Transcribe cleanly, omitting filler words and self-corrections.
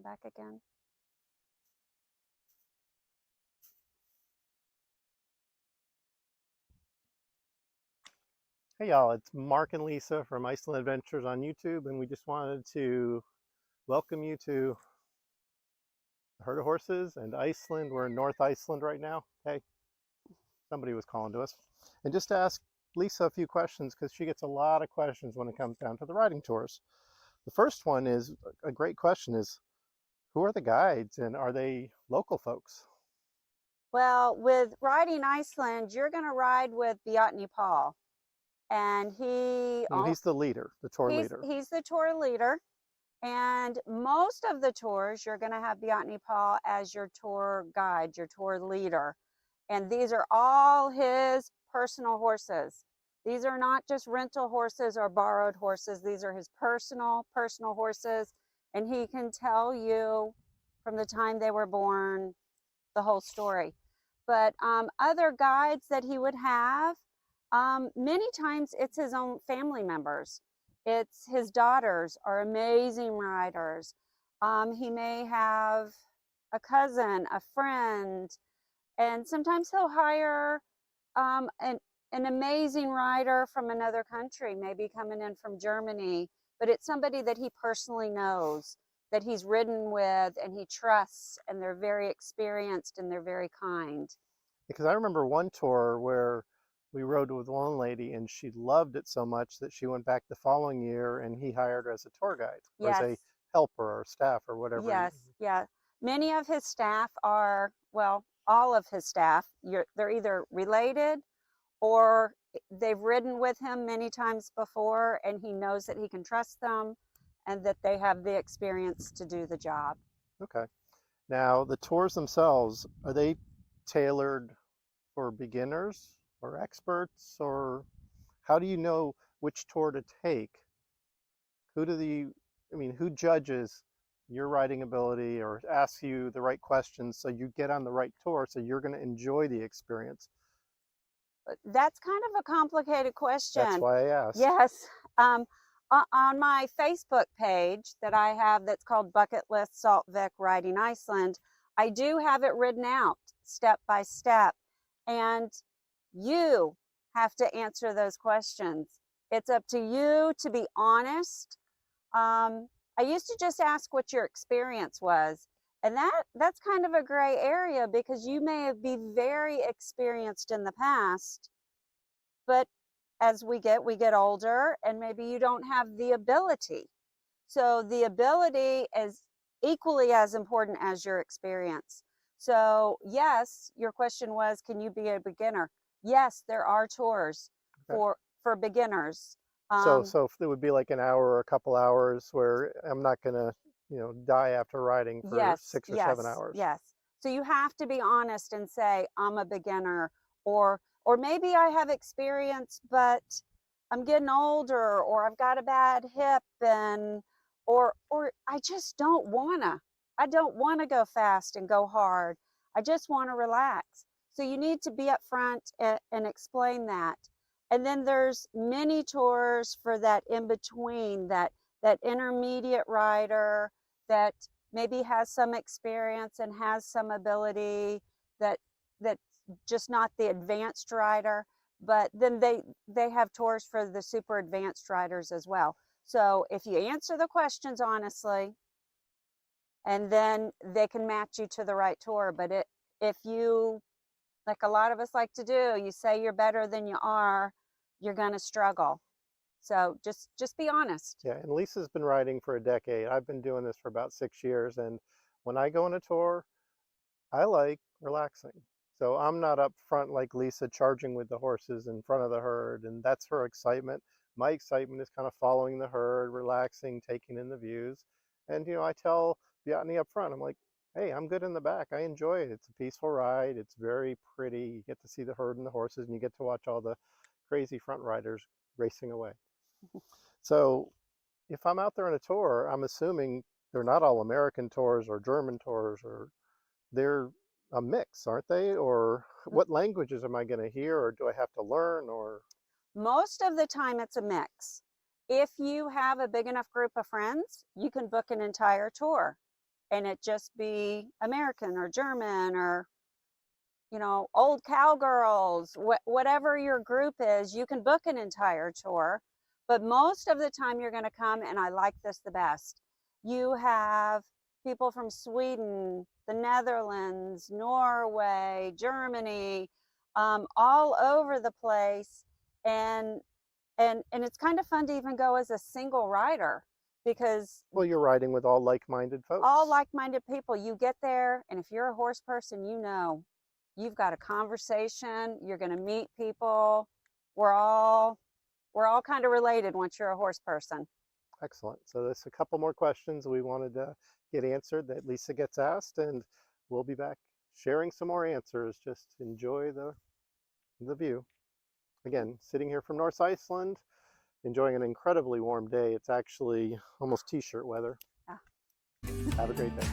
back again. Hey y'all, it's Mark and Lisa from Iceland Adventures on YouTube, and we just wanted to welcome you to the herd of horses and Iceland. We're in North Iceland right now. Hey, somebody was calling to us. And just to ask Lisa a few questions, because she gets a lot of questions when it comes down to the riding tours. The first one is a great question is, who are the guides and are they local folks? Well, with Riding Iceland, you're going to ride with Bjarni Paul. And He's the leader, the tour leader. he's the tour leader. And most of the tours, you're going to have Bjarni Paul as your tour guide, your tour leader. And these are all his personal horses. These are not just rental horses or borrowed horses. These are his personal horses. And he can tell you from the time they were born, the whole story. But other guides that he would have, many times it's his own family members. It's his daughters are amazing riders. He may have a cousin, a friend, and sometimes he'll hire an amazing rider from another country, maybe coming in from Germany, but it's somebody that he personally knows, that he's ridden with and he trusts, and they're very experienced and they're very kind. Because I remember one tour where we rode with one lady and she loved it so much that she went back the following year and he hired her as a tour guide or as a helper or staff or whatever. Yes, yeah. Many of his staff are, well, all of his staff, they're either related or they've ridden with him many times before and he knows that he can trust them and that they have the experience to do the job. Okay. Now, the tours themselves, are they tailored for beginners or experts, or how do you know which tour to take? Who judges your riding ability or asks you the right questions so you get on the right tour so you're going to enjoy the experience? That's kind of a complicated question. That's why I asked. Yes. On my Facebook page that I have that's called Bucket List Saltvik Riding Iceland, I do have it written out step by step. And you have to answer those questions. It's up to you to be honest. I used to just ask what your experience was. And that's kind of a gray area because you may be very experienced in the past, but as we get older and maybe you don't have the ability. So the ability is equally as important as your experience. So yes, your question was, can you be a beginner? Yes, there are tours for beginners. So it would be like an hour or a couple hours where I'm not going to, die after riding for 6 or 7 hours. Yes. So you have to be honest and say, I'm a beginner, or maybe I have experience, but I'm getting older, or I've got a bad hip, and or I just don't wanna. I don't want to go fast and go hard. I just want to relax. So you need to be upfront and explain that. And then there's many tours for that in between, that intermediate rider that maybe has some experience and has some ability, that's just not the advanced rider. But then they have tours for the super advanced riders as well. So if you answer the questions honestly, and then they can match you to the right tour. But if you, like a lot of us like to do, you say you're better than you are, you're going to struggle. So just be honest. Yeah, and Lisa's been riding for a decade. I've been doing this for about 6 years, and when I go on a tour, I like relaxing. So I'm not up front like Lisa charging with the horses in front of the herd, and that's her excitement. My excitement is kind of following the herd, relaxing, taking in the views. And I tell Bjarni up front, I'm like, hey, I'm good in the back. I enjoy it. It's a peaceful ride. It's very pretty. You get to see the herd and the horses, and you get to watch all the crazy front riders racing away. So if I'm out there on a tour, I'm assuming they're not all American tours or German tours, or they're a mix, aren't they? Or what languages am I going to hear, or do I have to learn? Or most of the time it's a mix. If you have a big enough group of friends, you can book an entire tour. and it just be American or German or, you know, old cowgirls, whatever your group is, you can book an entire tour. But most of the time you're going to come, and I like this the best, you have people from Sweden, the Netherlands, Norway, Germany, all over the place. And it's kind of fun to even go as a single rider, because Well, you're riding with all like-minded all folks. like-minded people. You get there, and if you're a horse person, you know, you've got a conversation, you're going to meet people. We're all kind of related once you're a horse person. Excellent. So there's a couple more questions we wanted to get answered that Lisa gets asked, and we'll be back sharing some more answers. Just enjoy the view. Again, sitting here from North Iceland, enjoying an incredibly warm day. It's actually almost t-shirt weather. Yeah. Have a great day.